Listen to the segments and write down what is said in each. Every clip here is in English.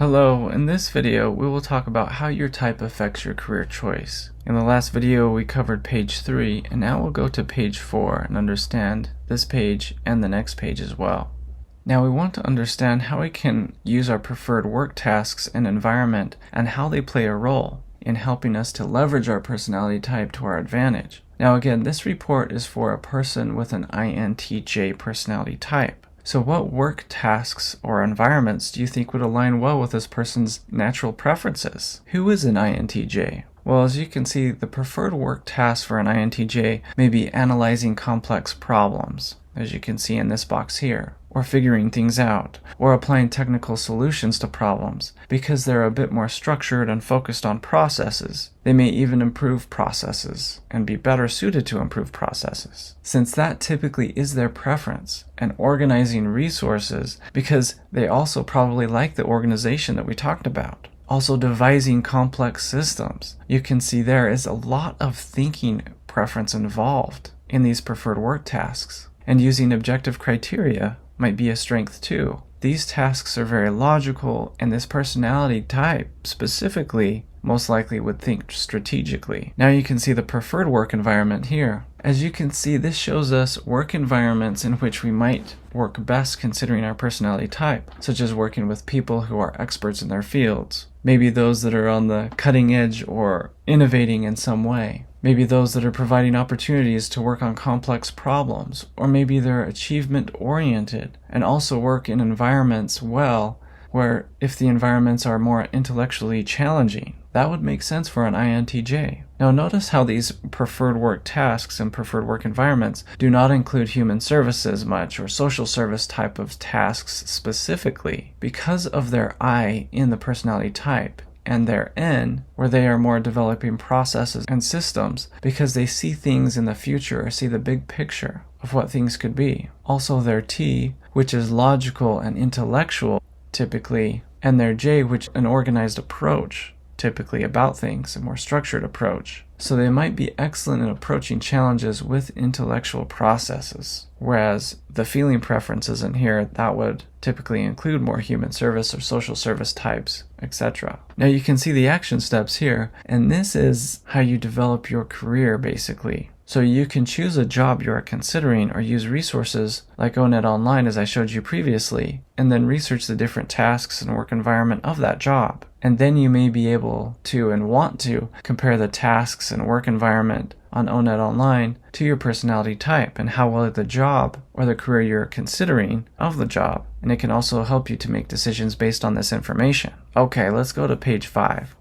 Hello, in this video we will talk about how your type affects your career choice. In the last video we covered page 3 and now we'll go to page 4 and understand this page and the next page as well. Now we want to understand how we can use our preferred work tasks and environment and how they play a role in helping us to leverage our personality type to our advantage. Now again, this report is for a person with an INTJ personality type. So what work tasks or environments do you think would align well with this person's natural preferences? Who is an INTJ? Well, as you can see, the preferred work task for an INTJ may be analyzing complex problems, as you can see in this box here, or figuring things out, or applying technical solutions to problems, because they're a bit more structured and focused on processes. They may even improve processes, and be better suited to improve processes, since that typically is their preference, and organizing resources, because they also probably like the organization that we talked about. Also devising complex systems. You can see there is a lot of thinking preference involved in these preferred work tasks, and using objective criteria might be a strength too. These tasks are very logical, and this personality type specifically most likely would think strategically. Now you can see the preferred work environment here. As you can see, this shows us work environments in which we might work best considering our personality type, such as working with people who are experts in their fields. Maybe those that are on the cutting edge or innovating in some way. Maybe those that are providing opportunities to work on complex problems, or maybe they're achievement-oriented and also work in environments where if the environments are more intellectually challenging, that would make sense for an INTJ. Now notice how these preferred work tasks and preferred work environments do not include human services much or social service type of tasks specifically because of their I in the personality type, and their N, where they are more developing processes and systems because they see things in the future or see the big picture of what things could be. Also their T, which is logical and intellectual typically, and their J, which is an organized approach typically about things, a more structured approach. So they might be excellent in approaching challenges with intellectual processes, whereas the feeling preferences in here, that would typically include more human service or social service types, etc. Now you can see the action steps here, and this is how you develop your career basically. So you can choose a job you are considering or use resources like ONET Online as I showed you previously, and then research the different tasks and work environment of that job. And then you may be able to and want to compare the tasks and work environment on ONET Online to your personality type and how well the job or the career you're considering of the job. And it can also help you to make decisions based on this information. Okay, let's go to page 5.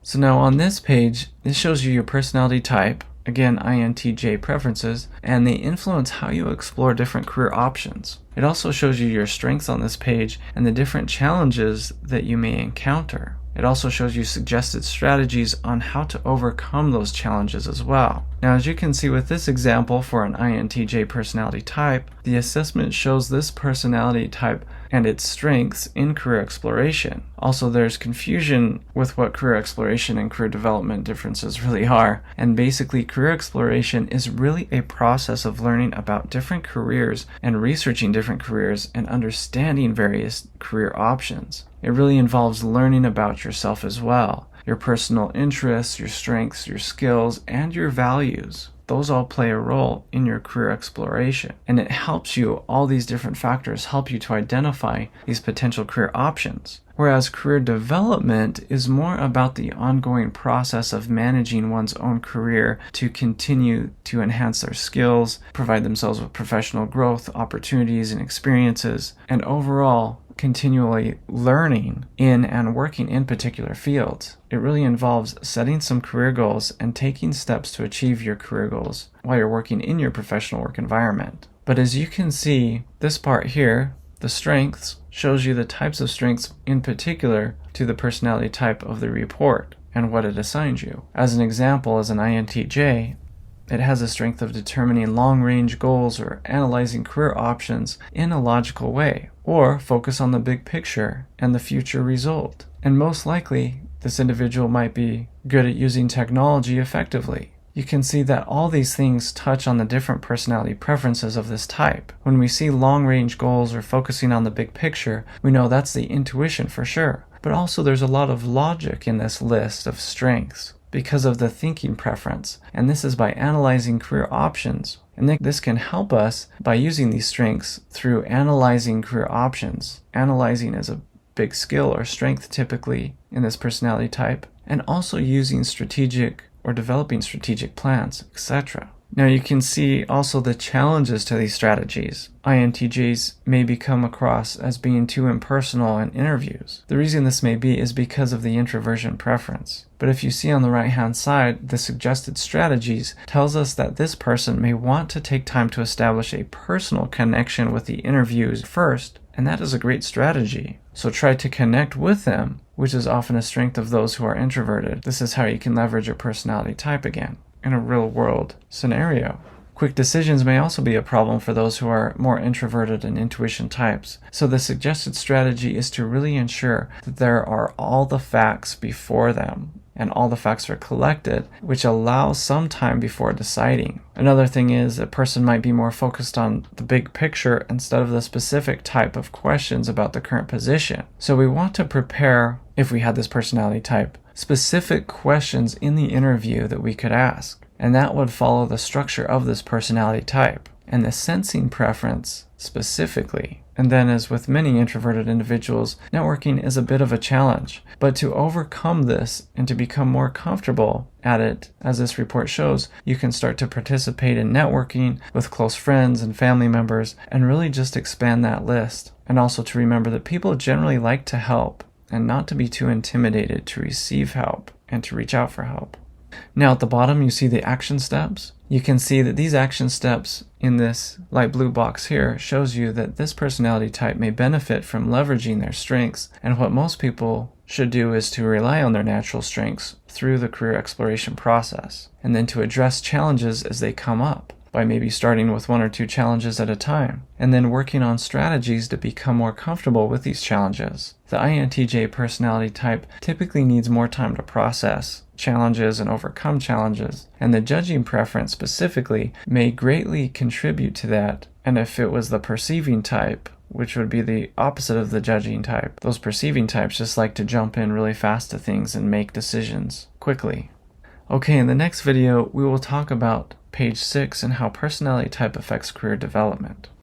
So now on this page, this shows you your personality type, again INTJ preferences, and they influence how you explore different career options. It also shows you your strengths on this page and the different challenges that you may encounter. It also shows you suggested strategies on how to overcome those challenges as well. Now as you can see with this example for an INTJ personality type, the assessment shows this personality type and its strengths in career exploration. Also there's confusion with what career exploration and career development differences really are, and basically career exploration is really a process of learning about different careers and researching different careers and understanding various career options. It really involves learning about yourself as well, your personal interests, your strengths, your skills, and your values. Those all play a role in your career exploration, and it helps you, all these different factors help you to identify these potential career options. Whereas career development is more about the ongoing process of managing one's own career to continue to enhance their skills, provide themselves with professional growth, opportunities, and experiences, and overall continually learning in and working in particular fields. It really involves setting some career goals and taking steps to achieve your career goals while you're working in your professional work environment. But as you can see, this part here, the strengths, shows you the types of strengths in particular to the personality type of the report and what it assigns you. As an example, as an INTJ, it has a strength of determining long-range goals or analyzing career options in a logical way, or focus on the big picture and the future result. And most likely, this individual might be good at using technology effectively. You can see that all these things touch on the different personality preferences of this type. When we see long-range goals or focusing on the big picture, we know that's the intuition for sure. but also there's a lot of logic in this list of strengths because of the thinking preference, and this is by analyzing career options. And this can help us by using these strengths through analyzing career options. Analyzing is a big skill or strength typically in this personality type, and also using strategic or developing strategic plans, etc. Now you can see also the challenges to these strategies. INTJs may come across as being too impersonal in interviews. The reason this may be is because of the introversion preference. But if you see on the right hand side, the suggested strategies tells us that this person may want to take time to establish a personal connection with the interviews first, and that is a great strategy. So try to connect with them, which is often a strength of those who are introverted. This is how you can leverage your personality type again in a real world scenario. Quick decisions may also be a problem for those who are more introverted and intuition types. So the suggested strategy is to really ensure that there are all the facts before them and all the facts are collected, which allows some time before deciding. Another thing is a person might be more focused on the big picture instead of the specific type of questions about the current position. So we want to prepare, if we had this personality type, specific questions in the interview that we could ask. And that would follow the structure of this personality type and the sensing preference specifically. And then, as with many introverted individuals, networking is a bit of a challenge. But to overcome this and to become more comfortable at it, as this report shows, you can start to participate in networking with close friends and family members and really just expand that list. And also to remember that people generally like to help and not to be too intimidated to receive help and to reach out for help. Now at the bottom you see the action steps. You can see that these action steps in this light blue box here shows you that this personality type may benefit from leveraging their strengths, and what most people should do is to rely on their natural strengths through the career exploration process, and then to address challenges as they come up by maybe starting with 1 or 2 challenges at a time, and then working on strategies to become more comfortable with these challenges. The INTJ personality type typically needs more time to process challenges and overcome challenges, and the judging preference specifically may greatly contribute to that. And if it was the perceiving type, which would be the opposite of the judging type, those perceiving types just like to jump in really fast to things and make decisions quickly. Okay, in the next video we will talk about page 6 and how personality type affects career development.